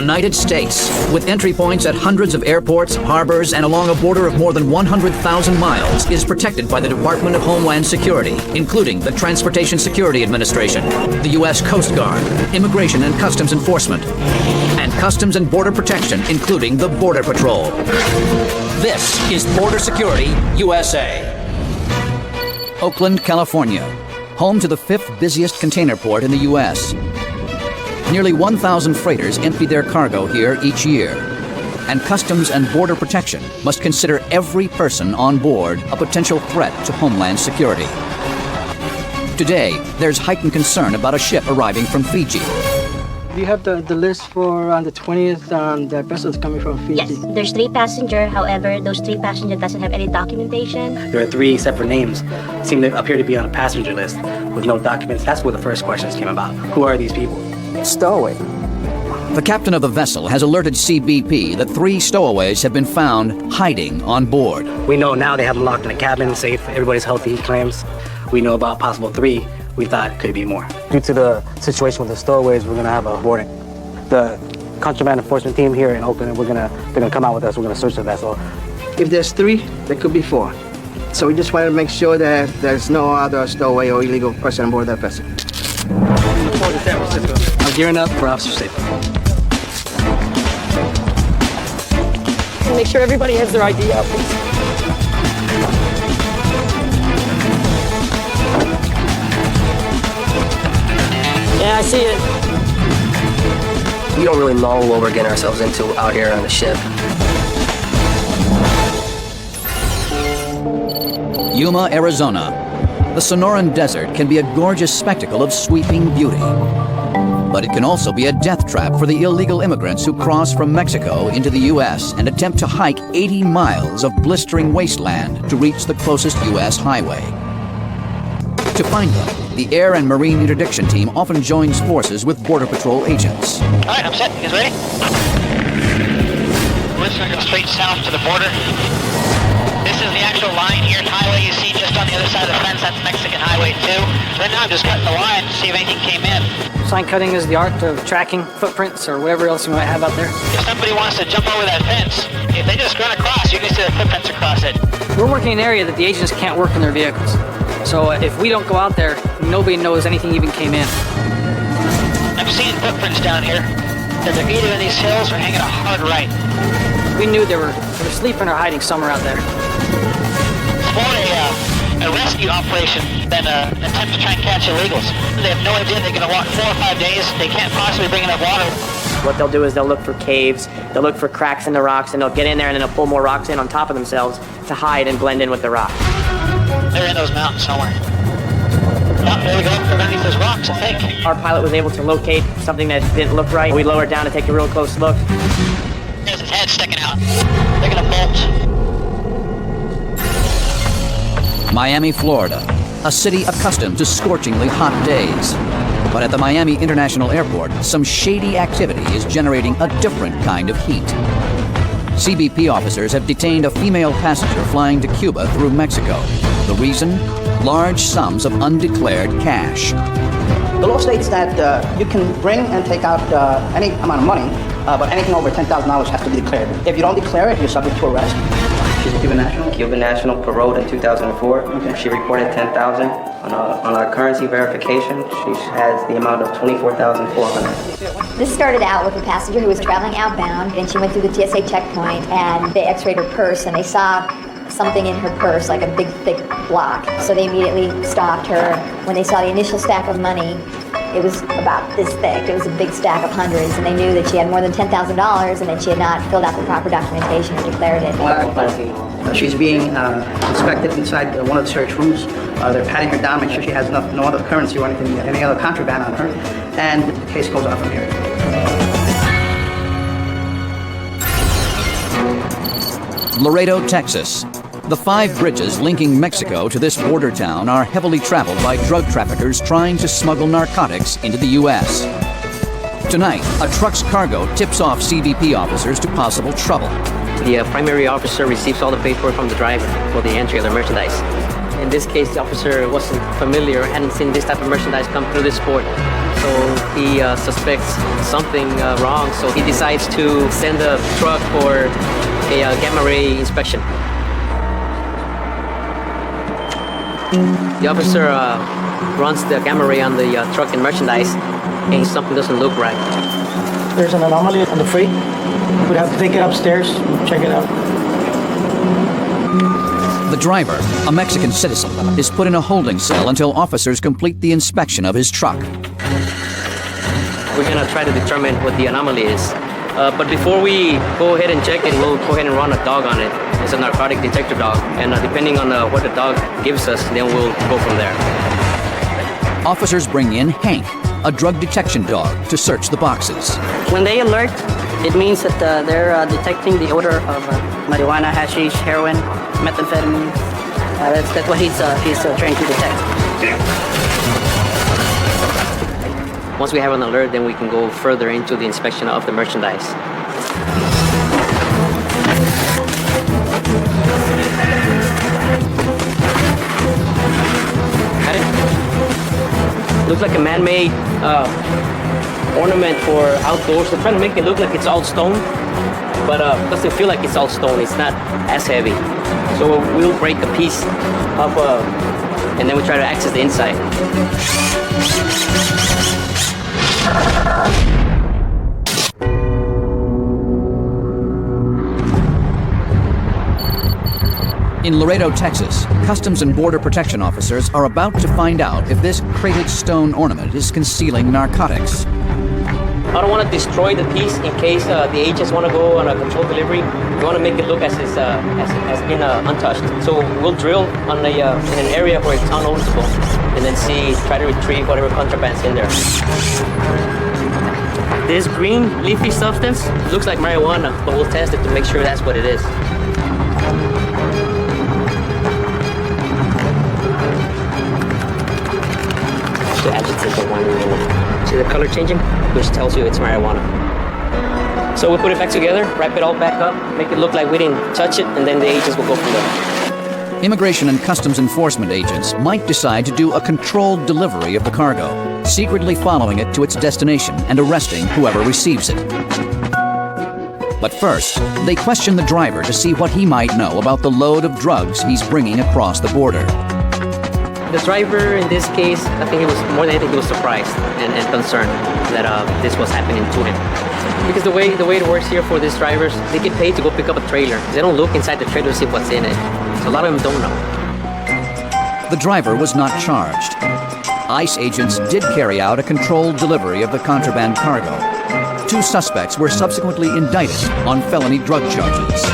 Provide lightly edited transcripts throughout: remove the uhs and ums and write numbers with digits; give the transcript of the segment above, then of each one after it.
United States, with entry points at hundreds of airports, harbors, and along a border of more than 100,000 miles, is protected by the Department of Homeland Security, including the Transportation Security Administration, the U.S. Coast Guard, Immigration and Customs Enforcement, and Customs and Border Protection, including the Border Patrol. This is Border Security USA. Oakland, California, home to the 5th busiest container port in the U.S. Nearly 1,000 freighters empty their cargo here each year, and Customs and Border Protection must consider every person on board a potential threat to Homeland Security. Today, there's heightened concern about a ship arriving from Fiji. Do you have the list for on the 20th, the vessels coming from Fiji? Yes, there's 3 passengers. However, those 3 passengers doesn't have any documentation. There are 3 separate names seem to appear to be on a passenger list with no documents. That's where the first questions came about. Who are these people? Stowaway. The captain of the vessel has alerted CBP that 3 stowaways have been found hiding on board. We know now they have them locked in a cabin, safe, everybody's healthy, he claims. We know about possible 3. We thought it could be more. Due to the situation with the stowaways, we're gonna have a boarding. The contraband enforcement team here in Oakland, they're gonna come out with us. We're gonna search the vessel. If there's 3, there could be 4. So we just wanted to make sure that there's no other stowaway or illegal person on board that vessel. I'm gearing up for officer safety. Make sure everybody has their ID out, please. Yeah, I see it. We don't really know what we're getting ourselves into out here on the ship. Yuma, Arizona. The Sonoran Desert can be a gorgeous spectacle of sweeping beauty. But it can also be a death trap for the illegal immigrants who cross from Mexico into the U.S. and attempt to hike 80 miles of blistering wasteland to reach the closest U.S. highway. To find them, the Air and Marine Interdiction Team often joins forces with Border Patrol agents. All right, I'm set. You guys ready? We're just going to go straight south to the border. This is the actual line here, highway you see just on the other side of the fence. That's Mexican Highway 2. Right now I'm just cutting the line to see if anything came in. Sign cutting is the art of tracking footprints or whatever else you might have out there. If somebody wants to jump over that fence, if they just run across, you can see the footprints across it. We're working in an area that the agents can't work in their vehicles. So if we don't go out there, nobody knows anything even came in. I'm seeing footprints down here. That they're either in these hills or hanging a hard right. We knew they were sleeping or hiding somewhere out there. It's more a rescue operation than an attempt to try and catch illegals. They have no idea they're going to walk 4 or 5 days. They can't possibly bring enough water. What they'll do is they'll look for caves, they'll look for cracks in the rocks, and they'll get in there and then they'll pull more rocks in on top of themselves to hide and blend in with the rock. They're in those mountains somewhere. Oh, there we go. They're underneath those rocks, I think. Our pilot was able to locate something that didn't look right. We lowered down to take a real close look. There's his head sticking out. They're going to bolt. Miami, Florida, a city accustomed to scorchingly hot days. But at the Miami International Airport, some shady activity is generating a different kind of heat. CBP officers have detained a female passenger flying to Cuba through Mexico. The reason? Large sums of undeclared cash. The law states that you can bring and take out any amount of money, but anything over $10,000 has to be declared. If you don't declare it, you're subject to arrest. She's a Cuban national? Cuban national, paroled in 2004. Okay. She reported $10,000. On our currency verification, she has the amount of $24,400. This started out with a passenger who was traveling outbound, and she went through the TSA checkpoint, and they x-rayed her purse, and they saw something in her purse, like a big, thick block. So they immediately stopped her. When they saw the initial stack of money, it was about this thick. It was a big stack of hundreds, and they knew that she had more than $10,000 and that she had not filled out the proper documentation or declared it. She's being inspected inside one of the search rooms. They're patting her down, make sure she has no other currency or anything, any other contraband on her, and the case goes on from here. Laredo, Texas. The 5 bridges linking Mexico to this border town are heavily traveled by drug traffickers trying to smuggle narcotics into the U.S. Tonight, a truck's cargo tips off CBP officers to possible trouble. The primary officer receives all the paperwork from the driver for the entry of the merchandise. In this case, the officer wasn't familiar, hadn't seen this type of merchandise come through this port. So he suspects something wrong. So he decides to send the truck for a gamma ray inspection. The officer runs the gamma ray on the truck and merchandise, and something doesn't look right. There's an anomaly on the freight. We'd have to take it upstairs, check it out. The driver, a Mexican citizen, is put in a holding cell until officers complete the inspection of his truck. We're gonna try to determine what the anomaly is. But before we go ahead and check it, we'll go ahead and run a dog on it. It's a narcotic detector dog, and depending on what the dog gives us, then we'll go from there. Officers bring in Hank, a drug detection dog, to search the boxes. When they alert, it means that they're detecting the odor of marijuana, hashish, heroin, methamphetamine. That's what he's trying to detect. Once we have an alert, then we can go further into the inspection of the merchandise. Got it? Looks like a man-made ornament for outdoors. They're trying to make it look like it's all stone, but doesn't feel like it's all stone. It's not as heavy. So we'll break a piece of, and then we try to access the inside. In Laredo, Texas, Customs and Border Protection officers are about to find out if this crated stone ornament is concealing narcotics. I don't want to destroy the piece in case the agents want to go on a controlled delivery. We want to make it look as been untouched. So we'll drill on in an area where it's unnoticeable, and then try to retrieve whatever contraband's in there. This green leafy substance looks like marijuana, but we'll test it to make sure that's what it is. The agitate the one. See the color changing? Which tells you it's marijuana. So we put it back together, wrap it all back up, make it look like we didn't touch it, and then the agents will go from there. Immigration and Customs Enforcement agents might decide to do a controlled delivery of the cargo, secretly following it to its destination and arresting whoever receives it. But first, they question the driver to see what he might know about the load of drugs he's bringing across the border. The driver, in this case, I think he was more than anything, he was surprised and concerned that this was happening to him. Because the way it works here for these drivers, they get paid to go pick up a trailer. They don't look inside the trailer to see what's in it. So a lot of them don't know. The driver was not charged. ICE agents did carry out a controlled delivery of the contraband cargo. 2 suspects were subsequently indicted on felony drug charges.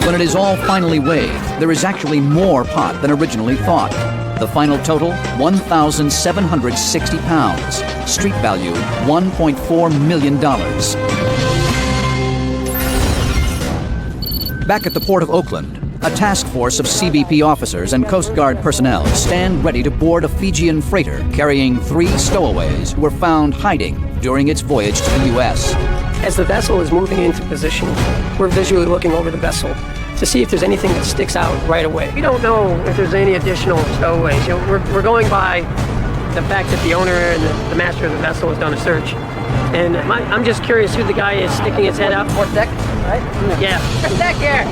When it is all finally weighed, there is actually more pot than originally thought. The final total, 1,760 pounds. Street value, $1.4 million. Back at the Port of Oakland, a task force of CBP officers and Coast Guard personnel stand ready to board a Fijian freighter carrying 3 stowaways who were found hiding during its voyage to the U.S. As the vessel is moving into position, we're visually looking over the vessel to see if there's anything that sticks out right away. We don't know if there's any additional stowaways. You know, we're going by the fact that the owner and the master of the vessel has done a search. And I'm just curious who the guy is sticking his head out. Port deck, right? Yeah. Port deck here!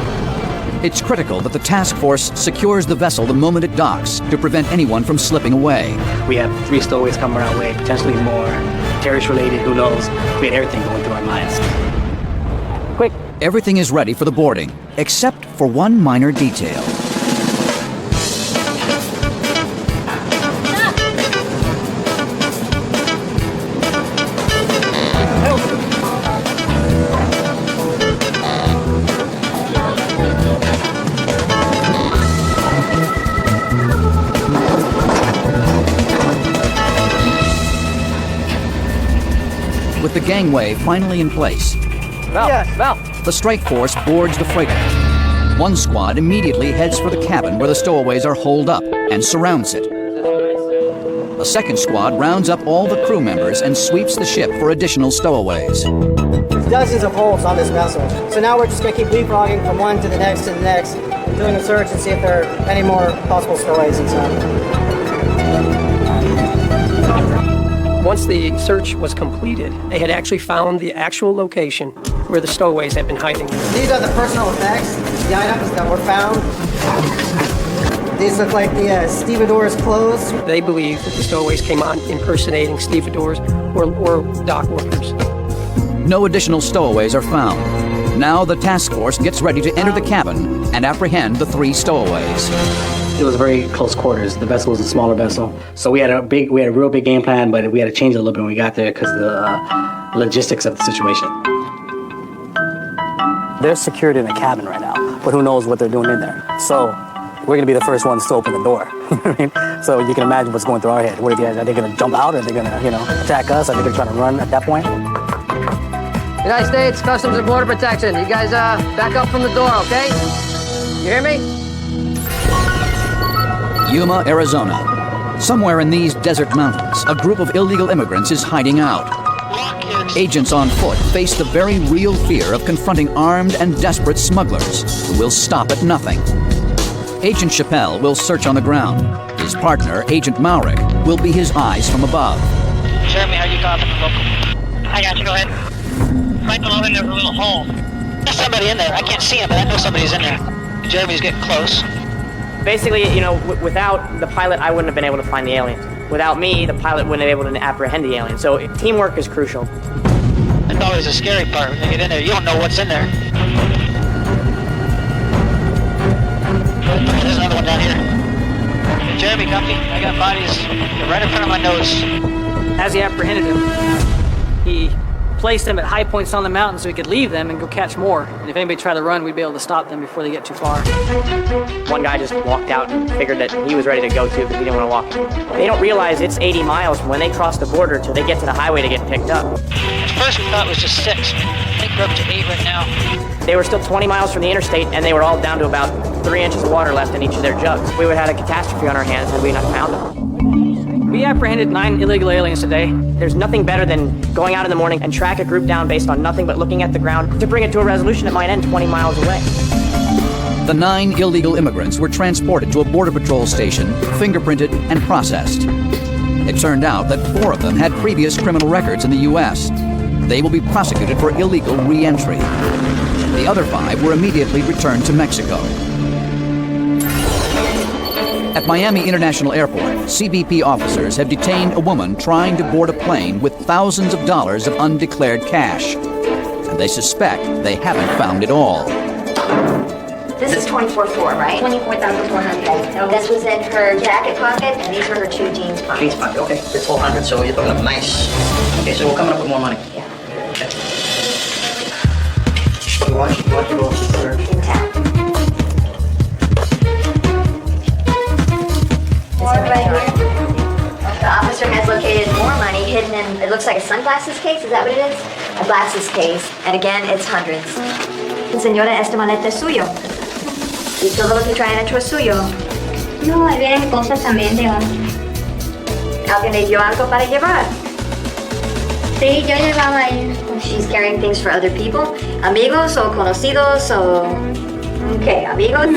It's critical that the task force secures the vessel the moment it docks to prevent anyone from slipping away. We have 3 stowaways coming our way, potentially more. Terrorist-related, who knows? We had everything going through our minds. Quick! Everything is ready for the boarding, except for one minor detail. With the gangway finally in place, the strike force boards the freighter. One squad immediately heads for the cabin where the stowaways are holed up and surrounds it. A second squad rounds up all the crew members and sweeps the ship for additional stowaways. There's dozens of holes on this vessel. So now we're just going to keep leapfrogging from one to the next, doing a search and see if there are any more possible stowaways inside. Once the search was completed, they had actually found the actual location where the stowaways had been hiding. These are the personal effects, the items that were found. These look like the stevedores' clothes. They believe that the stowaways came on impersonating stevedores or dock workers. No additional stowaways are found. Now the task force gets ready to enter the cabin and apprehend the 3 stowaways. It was very close quarters. The vessel was a smaller vessel, so we had a real big game plan, but we had to change it a little bit when we got there because of the logistics of the situation. They're secured in a cabin right now, but who knows what they're doing in there. So we're gonna be the first ones to open the door. You know what I mean? So you can imagine what's going through our head. What are they gonna jump out? Are they gonna, attack us? Are they gonna try to run at that point? United States Customs and Border Protection. You guys back up from the door, okay? You hear me? Yuma, Arizona. Somewhere in these desert mountains, a group of illegal immigrants is hiding out. Agents on foot face the very real fear of confronting armed and desperate smugglers who will stop at nothing. Agent Chappelle will search on the ground. His partner, Agent Maurick, will be his eyes from above. Jeremy, how you copy? I got you, go ahead. Right below him, there's a little hole. There's somebody in there. I can't see him, but I know somebody's in there. Jeremy's getting close. Basically, without the pilot, I wouldn't have been able to find the aliens. Without me, the pilot wouldn't have been able to apprehend the aliens. So teamwork is crucial. That's always the scary part. When you get in there, you don't know what's in there. There's another one down here. Jeremy, copy. I got bodies right in front of my nose. As he apprehended him, he placed them at high points on the mountain so he could leave them and go catch more. And if anybody tried to run, we'd be able to stop them before they get too far. One guy just walked out and figured that he was ready to go too because he didn't want to walk. They don't realize it's 80 miles from when they cross the border till they get to the highway to get picked up. At first we thought it was just 6. I think we're up to 8 right now. They were still 20 miles from the interstate and they were all down to about 3 inches of water left in each of their jugs. We would have had a catastrophe on our hands had we not found them. We apprehended 9 illegal aliens today. There's nothing better than going out in the morning and track a group down based on nothing but looking at the ground to bring it to a resolution that might end 20 miles away. The 9 illegal immigrants were transported to a Border Patrol station, fingerprinted, and processed. It turned out that 4 of them had previous criminal records in the U.S. They will be prosecuted for illegal re-entry. The other 5 were immediately returned to Mexico. At Miami International Airport, CBP officers have detained a woman trying to board a plane with thousands of dollars of undeclared cash. And they suspect they haven't found it all. This is 24.4, right? 24,400. This was in her jacket pocket, and these were her 2 jeans pockets. Jeans pocket, okay. It's 400, so you're talking about nice. Okay, so we're coming up with more money. Yeah. Okay. You want to go search? In town. Right here. The officer has located more money hidden in, it looks like a sunglasses case, is that what it is? A glasses case, and again, it's hundreds. Señora, este maleta es suyo. Y todo lo que trae dentro es suyo. No, ahí vienen cosas también de ¿Alguien le dio algo para llevar? Sí, yo llevaba ahí. She's carrying things for other people. Amigos o conocidos o... Okay, amigos.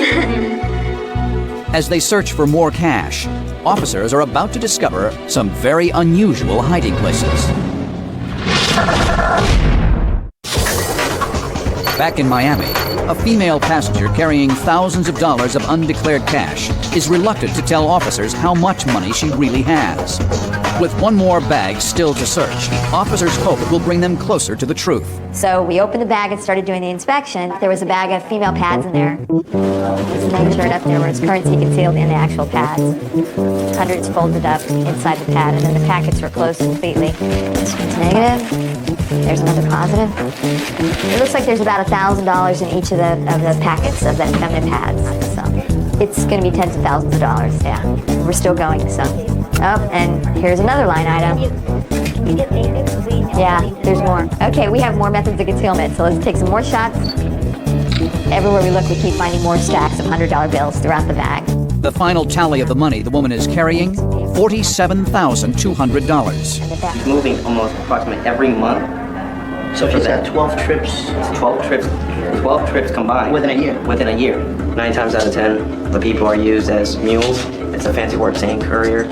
As they search for more cash, officers are about to discover some very unusual hiding places. Back in Miami, a female passenger carrying thousands of dollars of undeclared cash is reluctant to tell officers how much money she really has. With one more bag still to search, officers hope it will bring them closer to the truth. So we opened the bag and started doing the inspection. There was a bag of female pads in there. There's a name shirt up there where it's currency concealed in the actual pads. Hundreds folded up inside the pad, and then the packets were closed completely. It's negative. There's another positive. It looks like there's about $1,000 in each of the packets of that feminine pads. So it's going to be tens of thousands of dollars. Yeah, we're still going. So, oh, and here's another line item. Yeah, there's more. Okay, we have more methods of concealment. So let's take some more shots. Everywhere we look, we keep finding more stacks of $100 bills throughout the bag. The final tally of the money the woman is carrying, $47,200. She's moving almost approximately every month. So she's had 12 trips. 12 trips combined. Within a year? Within a year. 9 times out of 10, the people are used as mules. It's a fancy word saying courier.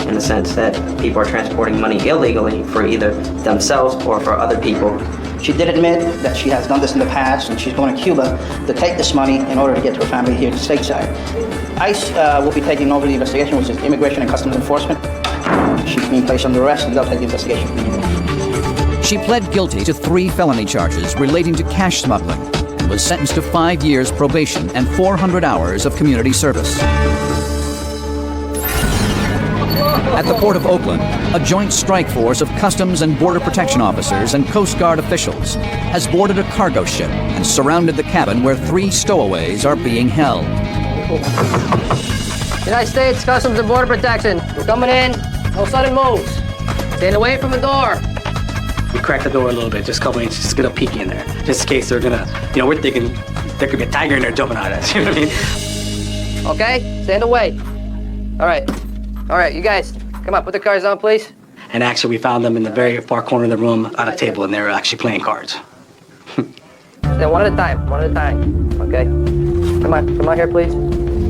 in the sense that people are transporting money illegally for either themselves or for other people. She did admit that she has done this in the past, and she's going to Cuba to take this money in order to get to her family here stateside. ICE will be taking over the investigation, which is Immigration and Customs Enforcement. She's being placed under arrest, and they'll take the investigation. She pled guilty to 3 felony charges relating to cash smuggling and was sentenced to 5 years probation and 400 hours of community service. At the Port of Oakland, a joint strike force of Customs and Border Protection officers and Coast Guard officials has boarded a cargo ship and surrounded the cabin where 3 stowaways are being held. United States Customs and Border Protection. We're coming in. No sudden moves. Staying away from the door. We cracked the door a little bit, just a couple inches, just get a peek in there, just in case they're gonna, we're thinking there could be a tiger in there jumping at us, you know what I mean? Okay, stand away. All right, you guys, come on, put the cards on, please. And actually, we found them in the very far corner of the room on a table, and they were actually playing cards. Then one at a time, okay? Come on here, please.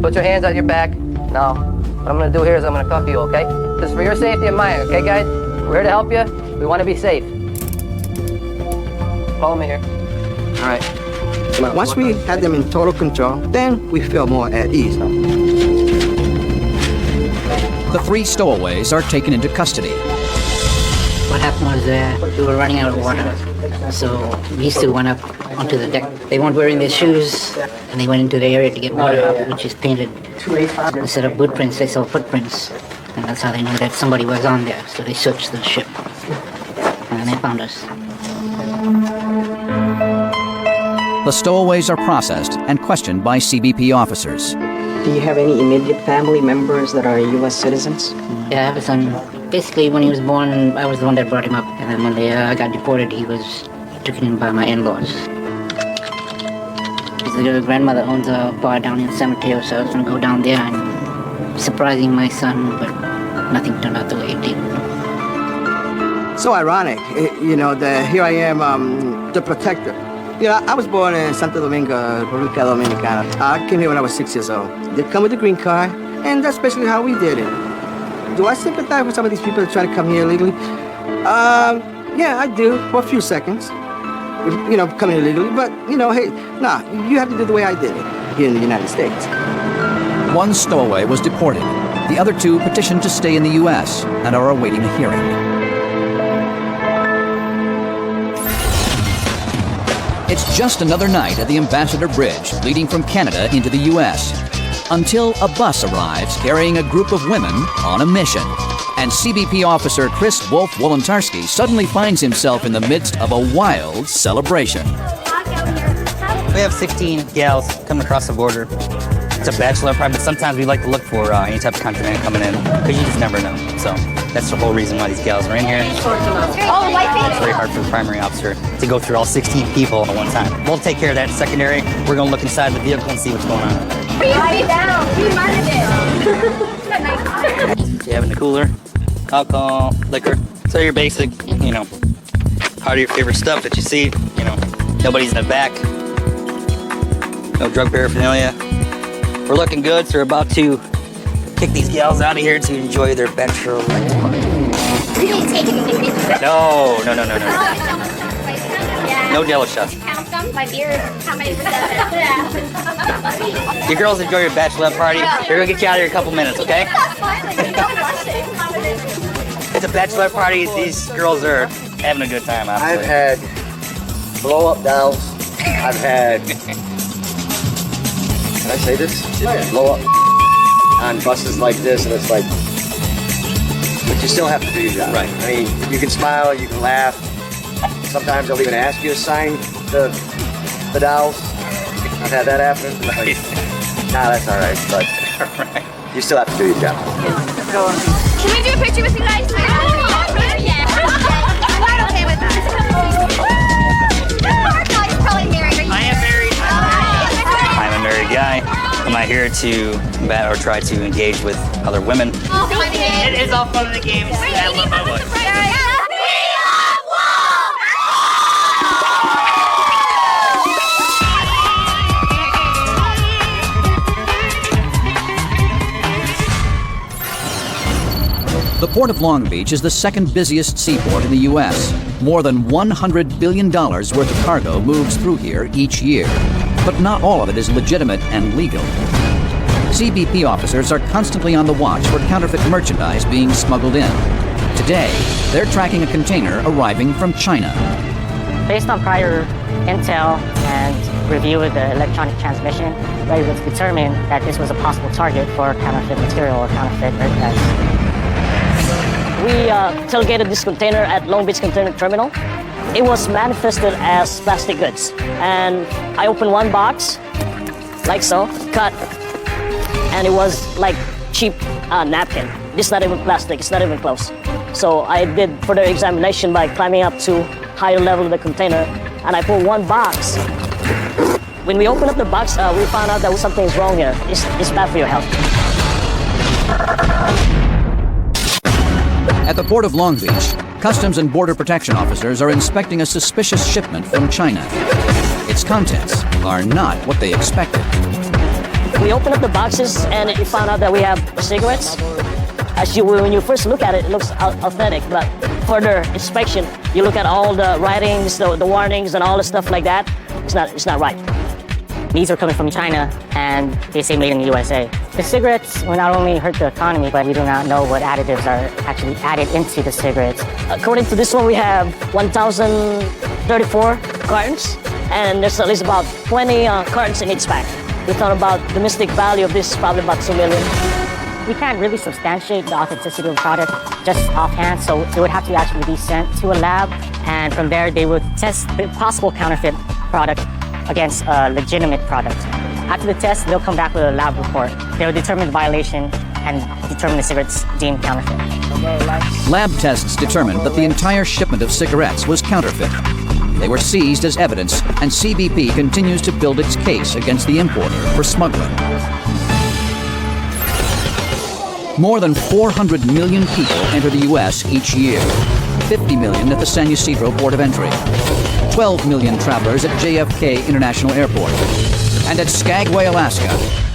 Put your hands on your back. Now, what I'm gonna do here is I'm gonna cuff you, okay? This is for your safety and mine, okay, guys? We're here to help you. We want to be safe. Follow me here. All right. Come on. Once we had them in total control, then we feel more at ease. The 3 stowaways are taken into custody. What happened was we were running out of water, so these 2 went up onto the deck. They weren't wearing their shoes, and they went into the area to get water, which is painted. Instead of boot prints, they saw footprints, and that's how they knew that somebody was on there. So they searched the ship, and they found us. The stowaways are processed and questioned by CBP officers. Do you have any immediate family members that are U.S. citizens? Yeah, I have a son. Basically, when he was born, I was the one that brought him up. And then when they got deported, he was taken in by my in-laws. His grandmother owns a bar down in San Mateo, so I was going to go down there and surprising my son, but nothing turned out the way it did. So ironic, that here I am, the protector. I was born in Santo Domingo, República Dominicana. I came here when I was 6 years old. They come with a green card, and that's basically how we did it. Do I sympathize with some of these people that try to come here illegally? Yeah, I do, for a few seconds. Coming illegally, but, hey, you have to do the way I did it here in the United States. 1 stowaway was deported. The other 2 petitioned to stay in the U.S. and are awaiting a hearing. It's just another night at the Ambassador Bridge, leading from Canada into the U.S., until a bus arrives carrying a group of women on a mission. And CBP officer Chris Wolf-Wolantarski suddenly finds himself in the midst of a wild celebration. We have 16 gals coming across the border. It's a bachelor party, but sometimes we like to look for any type of contraband coming in, because you just never know. So that's the whole reason why these gals are in here. It's very hard for the primary officer to go through all 16 people at one time. We'll take care of that secondary. We're going to look inside the vehicle and see what's going on. Write it down. You minded it. You have in the cooler, alcohol, liquor. So your basic, part of your favorite stuff that you see. Nobody's in the back. No drug paraphernalia. We're looking good, so we're about to kick these gals out of here to enjoy their bachelor party. No. No Jello shots. Count them by beer. How many You girls enjoy your bachelorette party. We're gonna get you out of here in a couple minutes, okay? It's a bachelorette party. These girls are having a good time, obviously. I've had blow-up dolls. I've had... Can I say this? Blow-up on buses like this, and it's like... But you still have to do your job. Right. I mean, you can smile, you can laugh. Sometimes they'll even ask you to sign the dolls. I've had that happen. Like, nah, that's all right, but you still have to do your job. Can we do a picture with you guys? Yeah. I'm not okay with that. He's probably married. I am married. I'm a married guy. I'm not here to combat or try to engage with other women. It is all fun in the games. I love my wife. The Port of Long Beach is the second busiest seaport in the U.S. More than $100 billion worth of cargo moves through here each year. But not all of it is legitimate and legal. CBP officers are constantly on the watch for counterfeit merchandise being smuggled in. Today, they're tracking a container arriving from China. Based on prior intel and review of the electronic transmission, we was determined that this was a possible target for counterfeit material or counterfeit merchandise. We tailgated this container at Long Beach Container Terminal. It was manifested as plastic goods. And I opened one box, like so, cut, and it was like cheap napkin. It's not even plastic, it's not even close. So I did further examination by climbing up to higher level of the container, and I pulled one box. When we opened up the box, we found out that something's wrong here. It's bad for your health. At the Port of Long Beach, Customs and Border Protection officers are inspecting a suspicious shipment from China. Its contents are not what they expected. We opened up the boxes and we found out that we have cigarettes. When you first look at it, it looks authentic, but further inspection, you look at all the writings, the warnings, and all the stuff like that, it's not right. These are coming from China, and they say made in the USA. The cigarettes will not only hurt the economy, but we do not know what additives are actually added into the cigarettes. According to this one, we have 1,034 cartons, and there's at least about 20 cartons in each pack. We thought about domestic value of this, probably about $2 million. We can't really substantiate the authenticity of the product just offhand, so it would have to actually be sent to a lab, and from there they would test the possible counterfeit product against a legitimate product. After the test, they'll come back with a lab report. They'll determine the violation and determine the cigarettes deemed counterfeit. Lab tests determined that the entire shipment of cigarettes was counterfeit. They were seized as evidence, and CBP continues to build its case against the importer for smuggling. More than 400 million people enter the U.S. each year. 50 million at the San Ysidro Port of Entry. 12 million travelers at JFK International Airport. And at Skagway, Alaska,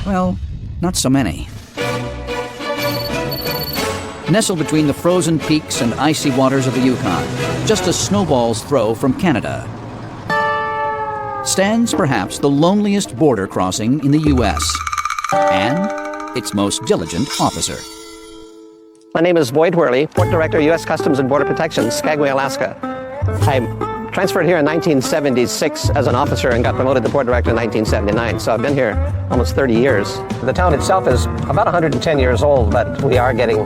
well, not so many. Nestled between the frozen peaks and icy waters of the Yukon, just a snowball's throw from Canada, stands perhaps the loneliest border crossing in the U.S. and its most diligent officer. My name is Boyd Worley, Port Director, U.S. Customs and Border Protection, Skagway, Alaska. I transferred here in 1976 as an officer and got promoted to Port Director in 1979, so I've been here almost 30 years. The town itself is about 110 years old, but we are getting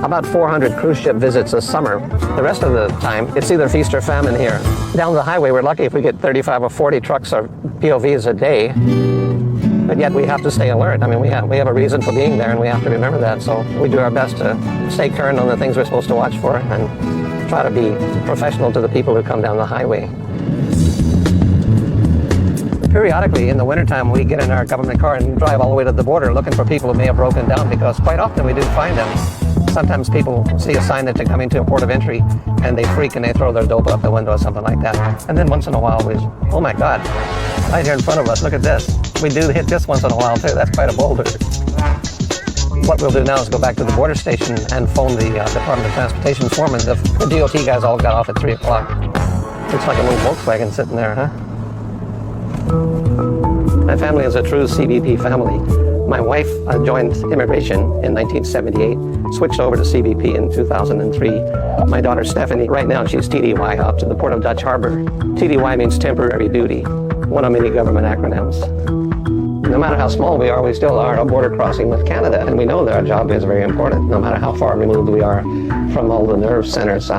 about 400 cruise ship visits this summer. The rest of the time, it's either feast or famine here. Down the highway, we're lucky if we get 35 or 40 trucks or POVs a day. But yet we have to stay alert. I mean, we have a reason for being there, and we have to remember that. So we do our best to stay current on the things we're supposed to watch for and try to be professional to the people who come down the highway. Periodically, in the wintertime, we get in our government car and drive all the way to the border looking for people who may have broken down, because quite often we do find them. Sometimes people see a sign that they're coming to a port of entry and they freak and they throw their dope out the window or something like that. And then once in a while oh my God, right here in front of us, look at this. We do hit this once in a while too. That's quite a boulder. What we'll do now is go back to the border station and phone the Department of Transportation foreman. The DOT guys all got off at 3 o'clock. Looks like a little Volkswagen sitting there, huh? My family is a true CBP family. My wife joined immigration in 1978, switched over to CBP in 2003. My daughter Stephanie, right now she's TDY up to the Port of Dutch Harbor. TDY means temporary duty, one of many government acronyms. No matter how small we are, we still are a border crossing with Canada, and we know that our job is very important, no matter how far removed we are from all the nerve centers.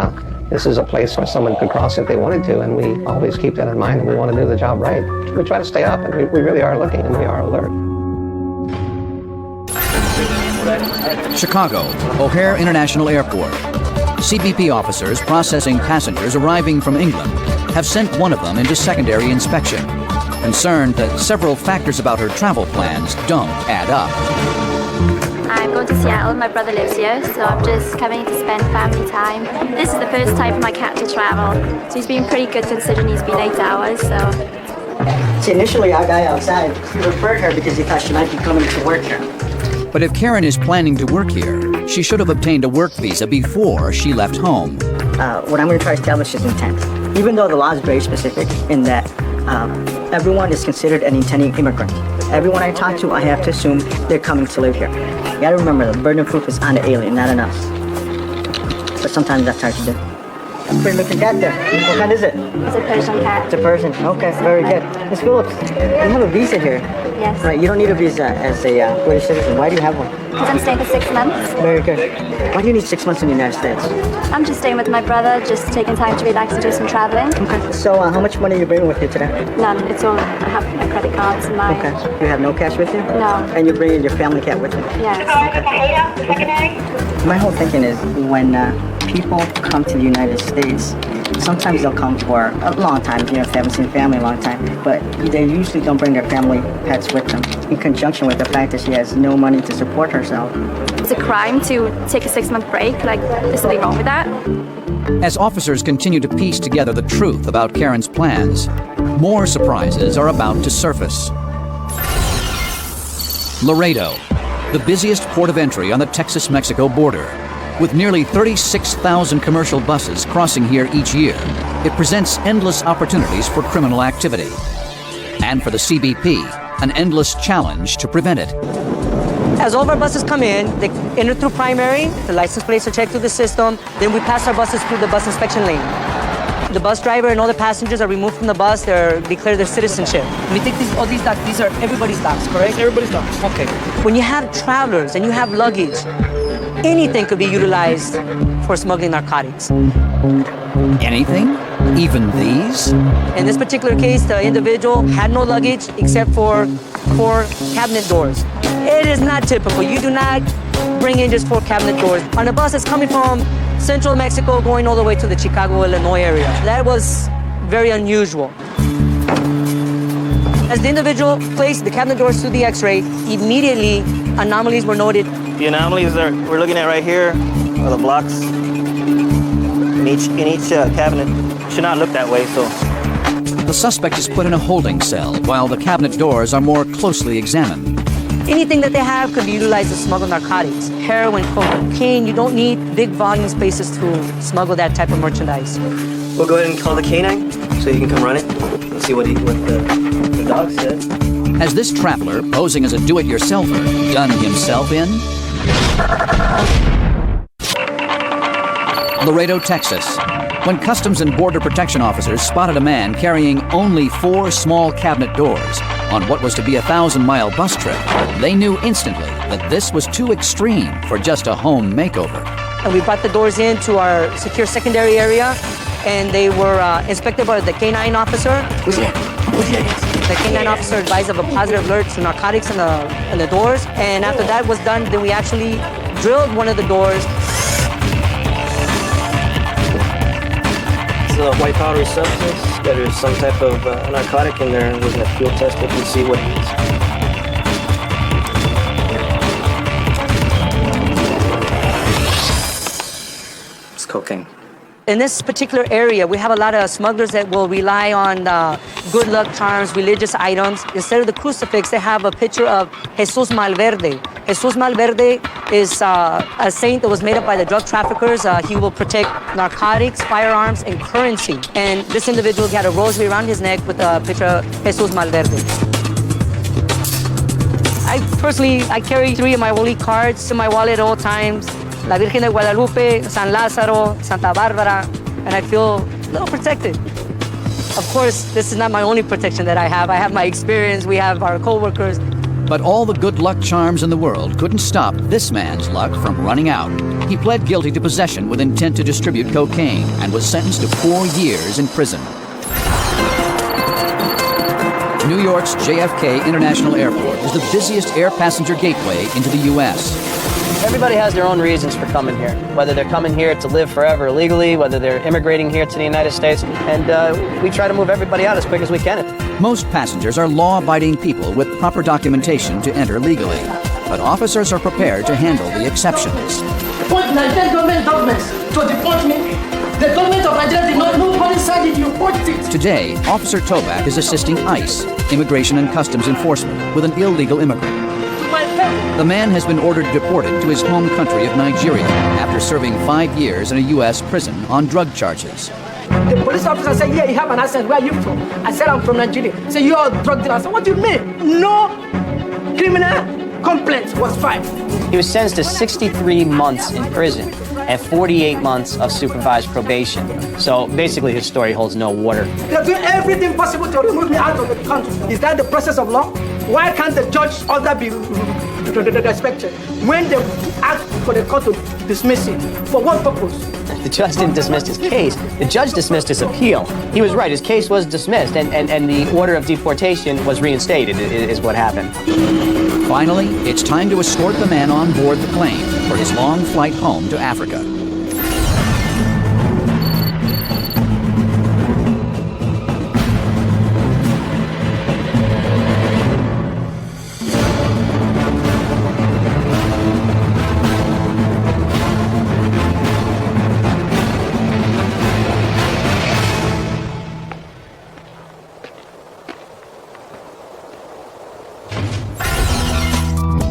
This is a place where someone could cross if they wanted to, and we always keep that in mind, and we want to do the job right. We try to stay up, and we really are looking, and we are alert. Chicago, O'Hare International Airport. CBP officers processing passengers arriving from England have sent one of them into secondary inspection, concerned that several factors about her travel plans don't add up. I'm going to Seattle. My brother lives here, so I'm just coming to spend family time. This is the first time for my cat to travel, so he's been pretty good considering he's been 8 hours, so. See, initially our guy outside referred her because he thought she might be coming to work here. But if Karen is planning to work here, She should have obtained a work visa before she left home. What I'm going to try to establish is intent. Even though the law is very specific in that everyone is considered an intending immigrant. Everyone I talk to, I have to assume they're coming to live here. You gotta remember, the burden of proof is on the alien, not on us. But sometimes that's hard to do. Pretty looking cat there. What kind is it? It's a Persian cat. It's a Persian. Okay, very good. Ms. Phillips, you have a visa here. Yes. Right, you don't need a visa as a British citizen. Why do you have one? Because I'm staying for 6 months. Very good. Why do you need 6 months in the United States? I'm just staying with my brother, just taking time to relax and do some traveling. Okay. So how much money are you bringing with you today? None. It's all, I have my credit cards and my... Okay. You have no cash with you? No. And you're bringing your family cat with you? Yes. My whole thinking is when people come to the United States, sometimes they'll come for a long time, if they haven't seen family in a long time, but they usually don't bring their family pets with them, in conjunction with the fact that she has no money to support herself. It's a crime to take a 6-month break. Like, there's something wrong with that. As officers continue to piece together the truth about Karen's plans, more surprises are about to surface. Laredo, the busiest port of entry on the Texas-Mexico border. With nearly 36,000 commercial buses crossing here each year, it presents endless opportunities for criminal activity. And for the CBP, an endless challenge to prevent it. As all of our buses come in, they enter through primary, the license plates are checked through the system, then we pass our buses through the bus inspection lane. The bus driver and all the passengers are removed from the bus, they declare their citizenship. We take all these docs, these are everybody's docs, correct? Everybody's docs. Okay. When you have travelers and you have luggage, anything could be utilized for smuggling narcotics. Anything? Even these? In this particular case, the individual had no luggage except for 4 cabinet doors. It is not typical. You do not bring in just 4 cabinet doors on a bus that's coming from central Mexico going all the way to the Chicago, Illinois area. That was very unusual. As the individual placed the cabinet doors through the x-ray, immediately anomalies were noted. The anomalies that we're looking at right here are the blocks in each cabinet. Should not look that way, so. The suspect is put in a holding cell while the cabinet doors are more closely examined. Anything that they have could be utilized to smuggle narcotics. Heroin, cocaine, you don't need big volume spaces to smuggle that type of merchandise. We'll go ahead and call the canine so you can come run it and see what the dog said. As this traveler, posing as a do-it-yourselfer, done himself in? Laredo, Texas. When Customs and Border Protection officers spotted a man carrying only 4 small cabinet doors on what was to be a 1,000-mile bus trip, they knew instantly that this was too extreme for just a home makeover. And we brought the doors into our secure secondary area, and they were inspected by the canine officer. The canine officer advised of a positive alert to narcotics in the doors, and after that was done, then we actually drilled one of the doors. It's a white powdery substance. There is some type of narcotic in there, and we're going to field test it and see what it is. It's cocaine. In this particular area, we have a lot of smugglers that will rely on good luck charms, religious items. Instead of the crucifix, they have a picture of Jesus Malverde. Jesus Malverde is a saint that was made up by the drug traffickers. He will protect narcotics, firearms, and currency. And this individual had a rosary around his neck with a picture of Jesus Malverde. I carry 3 of my holy cards in my wallet at all times. La Virgen de Guadalupe, San Lázaro, Santa Barbara, and I feel a little protected. Of course, this is not my only protection that I have. I have my experience, we have our co-workers. But all the good luck charms in the world couldn't stop this man's luck from running out. He pled guilty to possession with intent to distribute cocaine and was sentenced to 4 years in prison. New York's JFK International Airport is the busiest air passenger gateway into the U.S. Everybody has their own reasons for coming here, whether they're coming here to live forever illegally, whether they're immigrating here to the United States, and we try to move everybody out as quick as we can. Most passengers are law-abiding people with proper documentation to enter legally, but officers are prepared to handle the exceptions. Point Nigerian government documents to deport me. The government of Nigeria did not know what inside if you put it. Today, Officer Toback is assisting ICE, Immigration and Customs Enforcement, with an illegal immigrant. My friend. The man has been ordered deported to his home country of Nigeria after serving 5 years in a U.S. prison on drug charges. The police officer said, yeah, you have an accent. Where are you from? I said, I'm from Nigeria. He said, you're a drug dealer. I said, what do you mean? No criminal complaint was filed. He was sentenced to 63 months in prison and 48 months of supervised probation. So basically his story holds no water. They're doing everything possible to remove me out of the country. Is that the process of law? Why can't the judge's order be respected when they ask for the court to dismiss it? For what purpose? The judge didn't dismiss his case. The judge dismissed his appeal. He was right. His case was dismissed, and the order of deportation was reinstated, is what happened. Finally, it's time to escort the man on board the plane for his long flight home to Africa.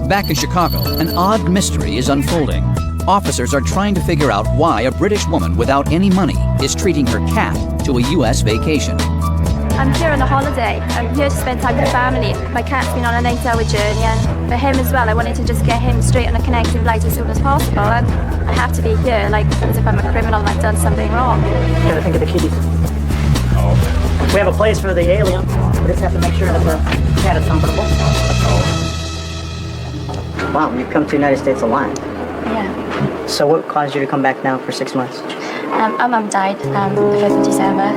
Back in Chicago, an odd mystery is unfolding. Officers are trying to figure out why a British woman without any money is treating her cat to a U.S. vacation. I'm here on a holiday. I'm here to spend time with family. My cat's been on an 8-hour journey, and for him as well, I wanted to just get him straight on a connecting flight as soon as possible. And I have to be here, like as if I'm a criminal and I've done something wrong. Gotta think of the kitties. We have a place for the alien. We just have to make sure that the cat is comfortable. Wow, you've come to the United States alive. Yeah. So what caused you to come back now for 6 months? Our mum died the 1st of December.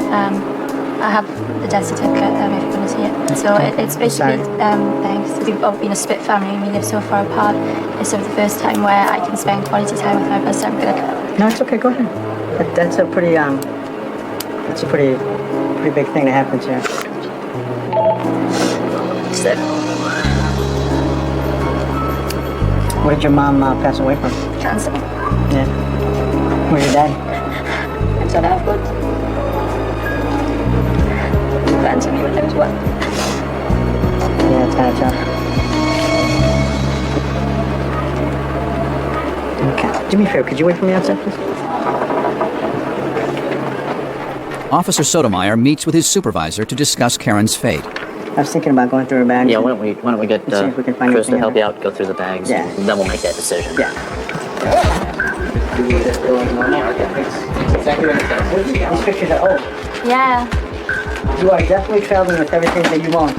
I have the death certificate if you want to see it. So it's basically thanks. We've all been a split family and we live so far apart. It's sort of the first time where I can spend quality time with my brother. So I'm gonna... No, it's okay. Go ahead. That's a pretty big thing to happen to you. What did your mom pass away from? Cancer. Yeah. Where's your dad? I don't have one. He planned to me when I was 1. Yeah, it's kind of tough. Okay. Do me a favor, could you wait for me outside, please? Officer Sotomayor meets with his supervisor to discuss Karen's fate. I was thinking about going through her bag. Yeah, why don't we get see if we can find Chris to anything help in you out, go through the bags, Yeah. and then we'll make that decision. Yeah. These pictures are old. Yeah. You are definitely traveling with everything that you own.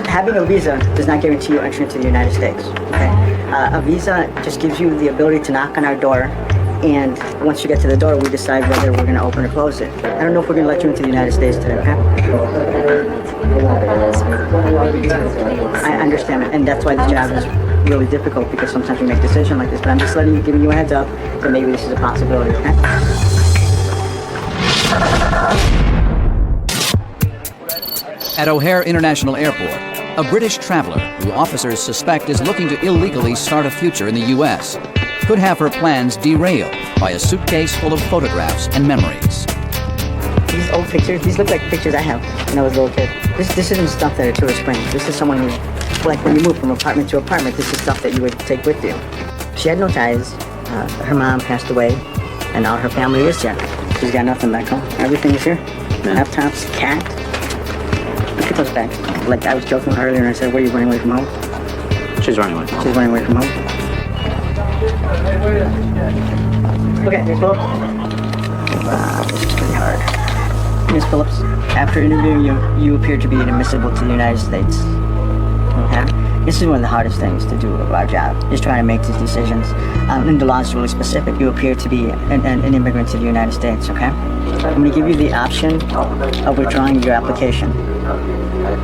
Having a visa does not guarantee you entry into the United States. Okay? A visa just gives you the ability to knock on our door, and once you get to the door, we decide whether we're going to open or close it. I don't know if we're going to let you into the United States today, okay? I understand, and that's why the job is really difficult, because sometimes we make decisions like this, but I'm just giving you a heads up that maybe this is a possibility, okay? At O'Hare International Airport, a British traveler who officers suspect is looking to illegally start a future in the U.S. could have her plans derailed by a suitcase full of photographs and memories. These old pictures, these look like pictures I have when I was a little kid. This isn't stuff that a tourist brings. This is someone who, like when you move from apartment to apartment, this is stuff that you would take with you. She had no ties. Her mom passed away, and all her family is here. She's got nothing back home. Everything is here. Laptops, cat. Look at those bags. Like I was joking earlier and I said, where are you running away from home? She's running away. She's running away from home. Okay, Ms. Phillips. This is pretty hard. Ms. Phillips, after interviewing you, you appear to be inadmissible to the United States. Okay? This is one of the hardest things to do of our job, is trying to make these decisions. And the law is really specific. You appear to be an immigrant to the United States, okay? I'm going to give you the option of withdrawing your application.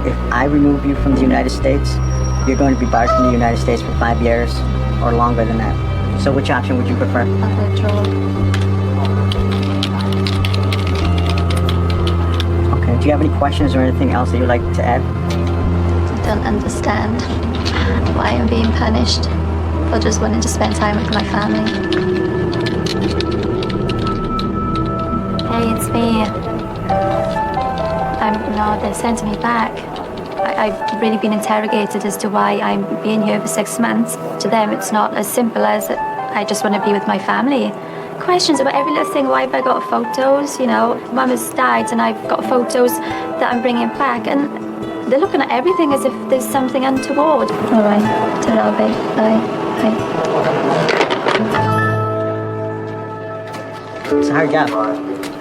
If I remove you from the United States, you're going to be barred from the United States for 5 years or longer than that. So which option would you prefer? I'll withdraw. Okay. Do you have any questions or anything else that you'd like to add? I don't understand why I'm being punished for just wanting to spend time with my family. Hey, it's me. No, they're sending me back. I've really been interrogated as to why I'm being here for 6 months. To them, it's not as simple as I just want to be with my family. Questions about every little thing. Why have I got photos? You know, Mum has died and I've got photos that I'm bringing back. And they're looking at everything as if there's something untoward. All right, ta-ra, babe. Bye. It's a hard job.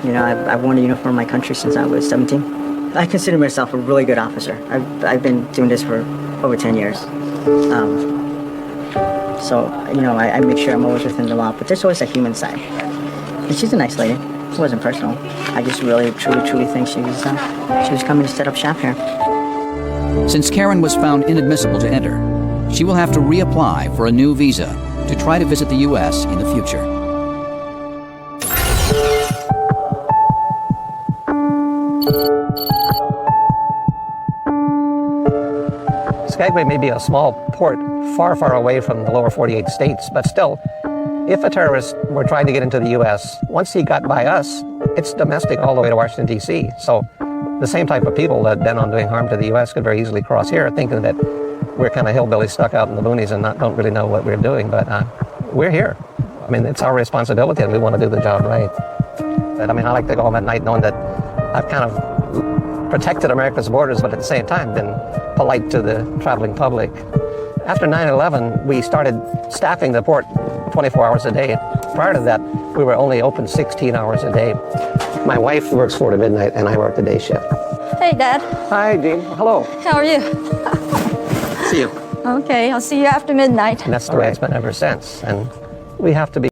You know, I've worn a uniform in my country since I was 17. I consider myself a really good officer. I've been doing this for over 10 years. So, you know, I make sure I'm always within the law, but there's always a human side. And she's a nice lady. It wasn't personal. I just really, truly think she was coming to set up shop here. Since Karen was found inadmissible to enter, she will have to reapply for a new visa to try to visit the U.S. in the future. Skagway may be a small port far, far away from the lower 48 states, but still, if a terrorist were trying to get into the U.S., once he got by us, it's domestic all the way to Washington, D.C. So the same type of people that bent on doing harm to the U.S. could very easily cross here thinking that we're kind of hillbillies stuck out in the boonies and don't really know what we're doing, but we're here. I mean, it's our responsibility and we want to do the job right. But I mean, I like to go home at night knowing that I've kind of protected America's borders, but at the same time been polite to the traveling public. After 9/11, we started staffing the port 24 hours a day. Prior to that, we were only open 16 hours a day. My wife works 4 to midnight, and I work the day shift. Hey, Dad. Hi, Jean. Hello. How are you? See you. Okay, I'll see you after midnight. And that's the way it's been ever since. And we have to be